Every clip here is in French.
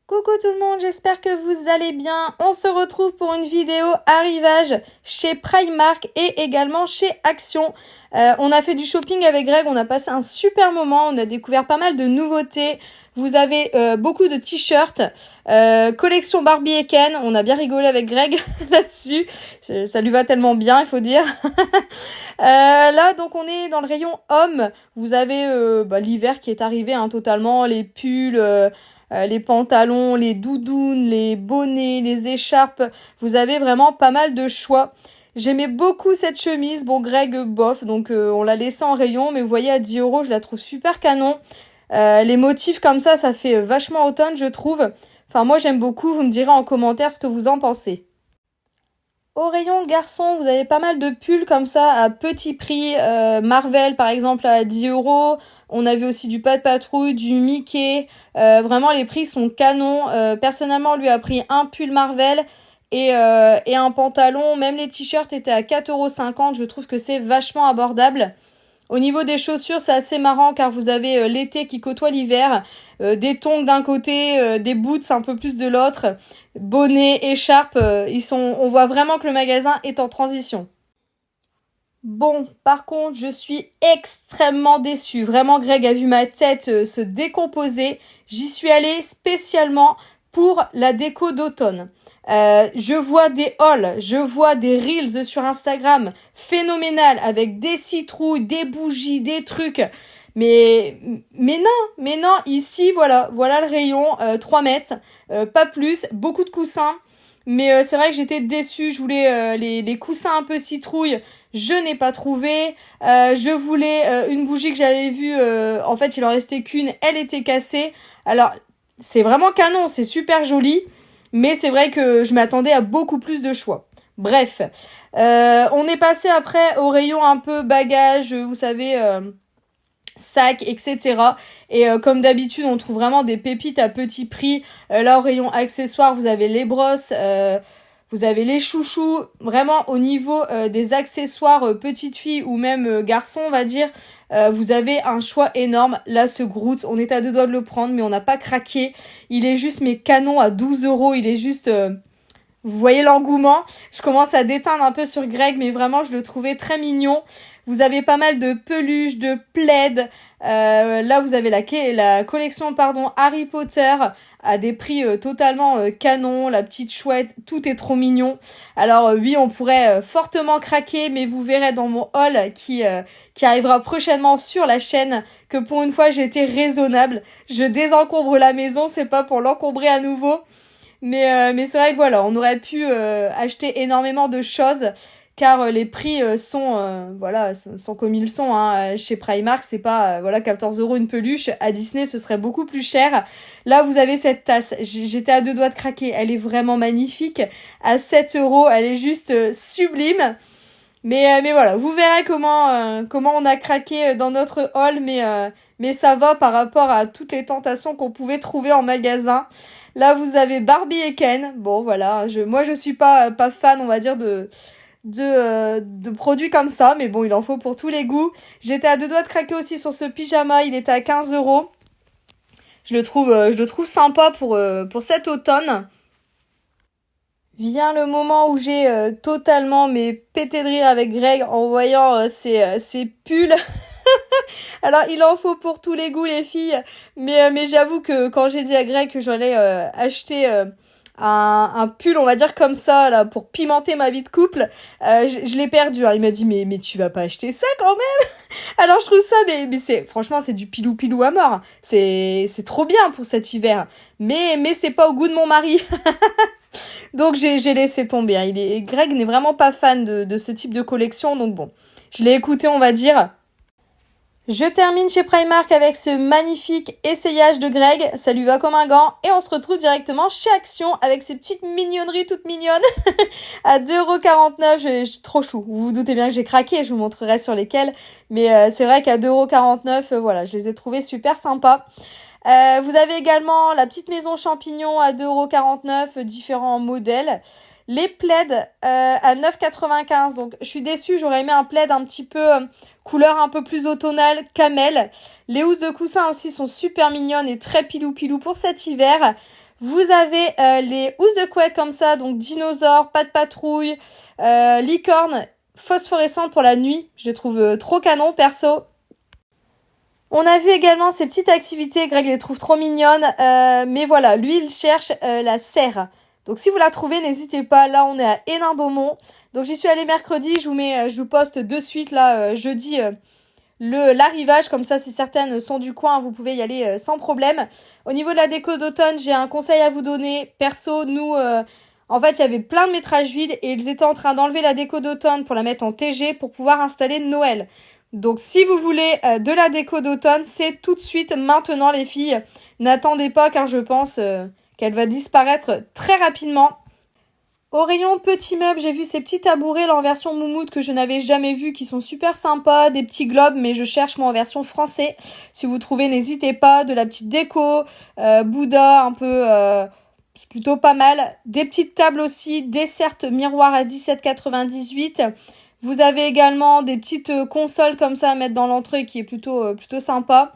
Coucou tout le monde, j'espère que vous allez bien. On se retrouve pour une vidéo arrivage chez Primark et également chez Action. On a fait du shopping avec Greg, on a passé un super moment, on a découvert pas mal de nouveautés. Vous avez beaucoup de t-shirts, collection Barbie et Ken, on a bien rigolé avec Greg là-dessus. Ça lui va tellement bien, il faut dire. Là, donc on est dans le rayon hommes. Vous avez l'hiver qui est arrivé totalement, les pulls... les pantalons, les doudounes, les bonnets, les écharpes. Vous avez vraiment pas mal de choix. J'aimais beaucoup cette chemise. Bon, Greg, bof, donc on l'a laissée en rayon. Mais vous voyez, à 10 €, je la trouve super canon. Les motifs comme ça fait vachement automne, je trouve. Enfin, moi, j'aime beaucoup. Vous me direz en commentaire ce que vous en pensez. Au rayon garçon, vous avez pas mal de pulls comme ça à petit prix. Marvel, par exemple, à 10 €. On avait aussi du Pat' Patrouille, du Mickey. Vraiment, les prix sont canons. Personnellement, lui a pris un pull Marvel et un pantalon. Même les t-shirts étaient à 4,50 €. Je trouve que c'est vachement abordable. Au niveau des chaussures, c'est assez marrant car vous avez l'été qui côtoie l'hiver, des tongs d'un côté, des boots un peu plus de l'autre, bonnets, écharpes, on voit vraiment que le magasin est en transition. Bon, par contre, je suis extrêmement déçue. Vraiment, Greg a vu ma tête se décomposer. J'y suis allée spécialement pour la déco d'automne. Je vois des hauls, je vois des reels sur Instagram phénoménal avec des citrouilles, des bougies, des trucs. Mais non, ici, voilà le rayon, 3 mètres, pas plus, beaucoup de coussins. Mais c'est vrai que j'étais déçue, je voulais les coussins un peu citrouille, je n'ai pas trouvé. Je voulais une bougie que j'avais vue, en fait il en restait qu'une, elle était cassée. Alors c'est vraiment canon, c'est super joli, mais c'est vrai que je m'attendais à beaucoup plus de choix. Bref, on est passé après au rayon un peu bagages, vous savez... sacs, etc. Et comme d'habitude, on trouve vraiment des pépites à petit prix. Là, au rayon accessoires, vous avez les brosses, vous avez les chouchous. Vraiment, au niveau des accessoires petites filles ou même garçons, on va dire, vous avez un choix énorme. Là, ce Groot, on est à deux doigts de le prendre, mais on n'a pas craqué. Il est juste, mais canon à 12 €. Il est juste... vous voyez l'engouement. Je commence à déteindre un peu sur Greg, mais vraiment, je le trouvais très mignon. Vous avez pas mal de peluches, de plaids. Là, vous avez la collection Harry Potter à des prix totalement canon. La petite chouette, tout est trop mignon. Alors oui, on pourrait fortement craquer, mais vous verrez dans mon haul qui arrivera prochainement sur la chaîne que pour une fois, j'ai été raisonnable. Je désencombre la maison, c'est pas pour l'encombrer à nouveau. Mais c'est vrai que voilà, on aurait pu acheter énormément de choses car les prix sont comme ils sont. Chez Primark, c'est pas 14 € une peluche. À Disney, ce serait beaucoup plus cher. Là, vous avez cette tasse. J'étais à deux doigts de craquer. Elle est vraiment magnifique. À 7 €, elle est juste sublime. Mais voilà, vous verrez comment on a craqué dans notre haul, mais ça va par rapport à toutes les tentations qu'on pouvait trouver en magasin. Là, vous avez Barbie et Ken. Bon, voilà, moi je suis pas fan, on va dire, de produits comme ça, mais bon, il en faut pour tous les goûts. J'étais à deux doigts de craquer aussi sur ce pyjama, il était à 15 €. Je le trouve sympa pour cet automne. Vient le moment où j'ai totalement pété de rire avec Greg en voyant ces pulls. Alors, il en faut pour tous les goûts, les filles. Mais j'avoue que quand j'ai dit à Greg que j'allais acheter un pull, on va dire comme ça, là, pour pimenter ma vie de couple, je l'ai perdu. Il m'a dit, mais tu vas pas acheter ça quand même? Alors, je trouve ça, franchement, c'est du pilou-pilou à mort. C'est trop bien pour cet hiver. Mais c'est pas au goût de mon mari. Donc j'ai laissé tomber. Greg n'est vraiment pas fan de ce type de collection, donc bon, je l'ai écouté, on va dire. Je termine chez Primark avec ce magnifique essayage de Greg, ça lui va comme un gant, et on se retrouve directement chez Action avec ces petites mignonneries toutes mignonnes à 2,49 €. Je suis trop chou. Vous vous doutez bien que j'ai craqué, je vous montrerai sur lesquels, mais c'est vrai qu'à 2,49 €, voilà, je les ai trouvés super sympas. Vous avez également la petite maison champignon à 2,49 €, différents modèles. Les plaids à 9,95 €. Donc je suis déçue, j'aurais aimé un plaid un petit peu couleur un peu plus automnale, camel. Les housses de coussin aussi sont super mignonnes et très pilou-pilou pour cet hiver. Vous avez les housses de couette comme ça, donc dinosaures, pas de patrouille, licorne phosphorescente pour la nuit. Je les trouve trop canon perso. On a vu également ces petites activités, Greg les trouve trop mignonnes, mais voilà, lui il cherche la serre. Donc si vous la trouvez, n'hésitez pas, là on est à Hénin-Beaumont. Donc j'y suis allée mercredi, je vous poste de suite là jeudi l'arrivage, comme ça si certaines sont du coin, vous pouvez y aller sans problème. Au niveau de la déco d'automne, j'ai un conseil à vous donner. Perso, nous, en fait il y avait plein de métrages vides et ils étaient en train d'enlever la déco d'automne pour la mettre en TG pour pouvoir installer Noël. Donc si vous voulez de la déco d'automne, c'est tout de suite maintenant les filles. N'attendez pas car je pense qu'elle va disparaître très rapidement. Au rayon petits meubles, j'ai vu ces petits tabourets là en version moumoute que je n'avais jamais vu, qui sont super sympas, des petits globes, mais je cherche moi en version français. Si vous trouvez, n'hésitez pas, de la petite déco, Bouddha un peu, c'est plutôt pas mal. Des petites tables aussi, dessert miroir à 17,98 €. Vous avez également des petites consoles comme ça à mettre dans l'entrée qui est plutôt sympa.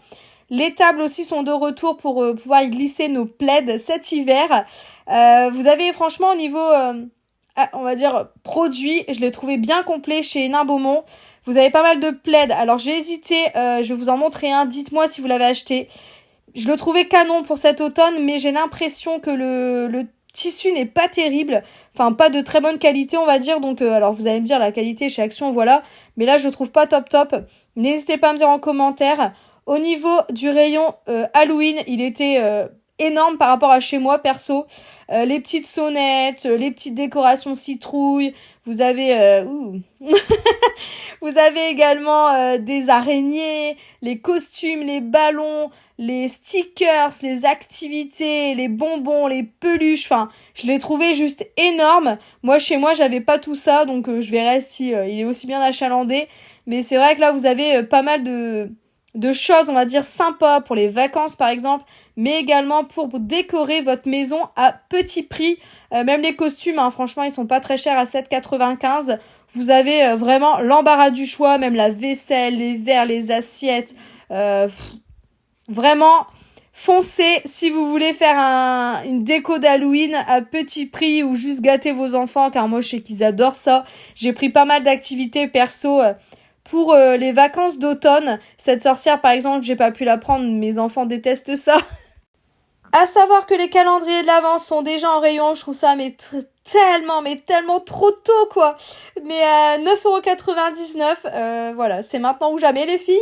Les tables aussi sont de retour pour pouvoir y glisser nos plaids cet hiver. Vous avez franchement au niveau, on va dire, produits, je l'ai trouvé bien complet chez Hénin-Beaumont. Vous avez pas mal de plaids. Alors j'ai hésité, je vais vous en montrer un. Dites-moi si vous l'avez acheté. Je le trouvais canon pour cet automne, mais j'ai l'impression que le tissu n'est pas terrible, enfin pas de très bonne qualité on va dire, donc alors vous allez me dire la qualité chez Action voilà, mais là je le trouve pas top. N'hésitez pas à me dire en commentaire. Au niveau du rayon Halloween, il était énorme par rapport à chez moi perso. Les petites sonnettes, les petites décorations citrouilles, vous avez vous avez également des araignées, les costumes, les ballons, les stickers, les activités, les bonbons, les peluches, enfin, je l'ai trouvé juste énorme. Moi, chez moi, j'avais pas tout ça, donc je verrai si il est aussi bien achalandé. Mais c'est vrai que là, vous avez pas mal de choses, on va dire, sympas pour les vacances, par exemple, mais également pour décorer votre maison à petit prix. Même les costumes, hein, franchement, ils sont pas très chers à 7,95 €. Vous avez vraiment l'embarras du choix, même la vaisselle, les verres, les assiettes. Vraiment, foncez si vous voulez faire une déco d'Halloween à petit prix ou juste gâter vos enfants, car moi je sais qu'ils adorent ça. J'ai pris pas mal d'activités perso pour les vacances d'automne. Cette sorcière par exemple, j'ai pas pu la prendre, mes enfants détestent ça. À savoir que les calendriers de l'Avent sont déjà en rayon, je trouve ça tellement trop tôt quoi. Mais 9,99 €, voilà, c'est maintenant ou jamais les filles.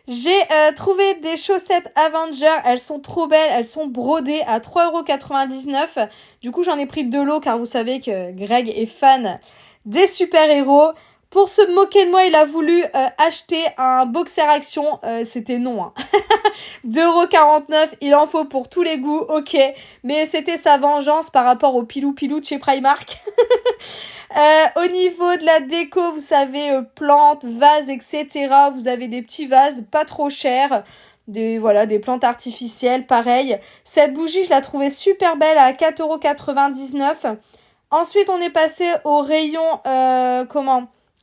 J'ai trouvé des chaussettes Avenger, elles sont trop belles, elles sont brodées à 3,99 €. Du coup, j'en ai pris 2 lots car vous savez que Greg est fan des super-héros. Pour se moquer de moi, il a voulu acheter un boxer action, c'était non. Hein. 2,49 €, il en faut pour tous les goûts, ok. Mais c'était sa vengeance par rapport au pilou de chez Primark. Au niveau de la déco, vous savez, plantes, vases, etc. Vous avez des petits vases pas trop chers. Des plantes artificielles, pareil. Cette bougie, je la trouvais super belle à 4,99 €. Ensuite, on est passé au rayon,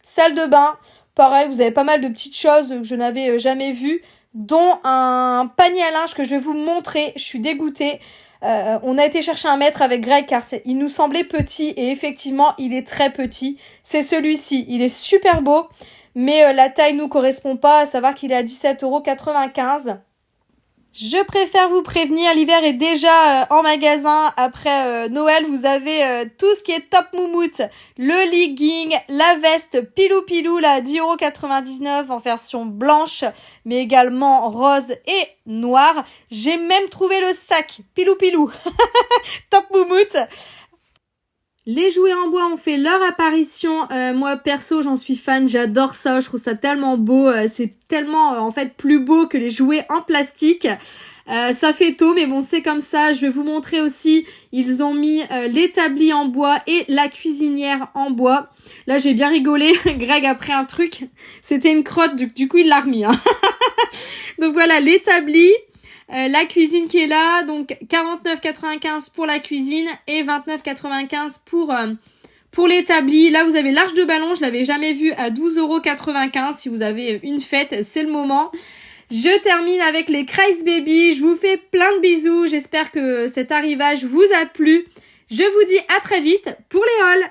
salle de bain. Pareil, vous avez pas mal de petites choses que je n'avais jamais vues, dont un panier à linge que je vais vous montrer. Je suis dégoûtée. On a été chercher un mètre avec Greg car il nous semblait petit et effectivement il est très petit. C'est celui-ci, il est super beau, mais la taille nous correspond pas, à savoir qu'il est à 17,95 €. Je préfère vous prévenir, l'hiver est déjà en magasin. Après Noël, vous avez tout ce qui est top moumoute, le legging, la veste pilou là, 10,99 € en version blanche, mais également rose et noire. J'ai même trouvé le sac pilou top moumoute. Les jouets en bois ont fait leur apparition. Moi, perso, j'en suis fan. J'adore ça. Je trouve ça tellement beau. C'est tellement, en fait, plus beau que les jouets en plastique. Ça fait tôt, mais bon, c'est comme ça. Je vais vous montrer aussi. Ils ont mis l'établi en bois et la cuisinière en bois. Là, j'ai bien rigolé. Greg a pris un truc. C'était une crotte. Du coup, il l'a remis. Hein. Donc voilà, l'établi. La cuisine qui est là, donc 49,95 € pour la cuisine et 29,95 € pour l'établi. Là, vous avez l'arche de ballon, je l'avais jamais vu, à 12,95 € si vous avez une fête, c'est le moment. Je termine avec les Christ Baby. Je vous fais plein de bisous. J'espère que cet arrivage vous a plu. Je vous dis à très vite pour les hauls.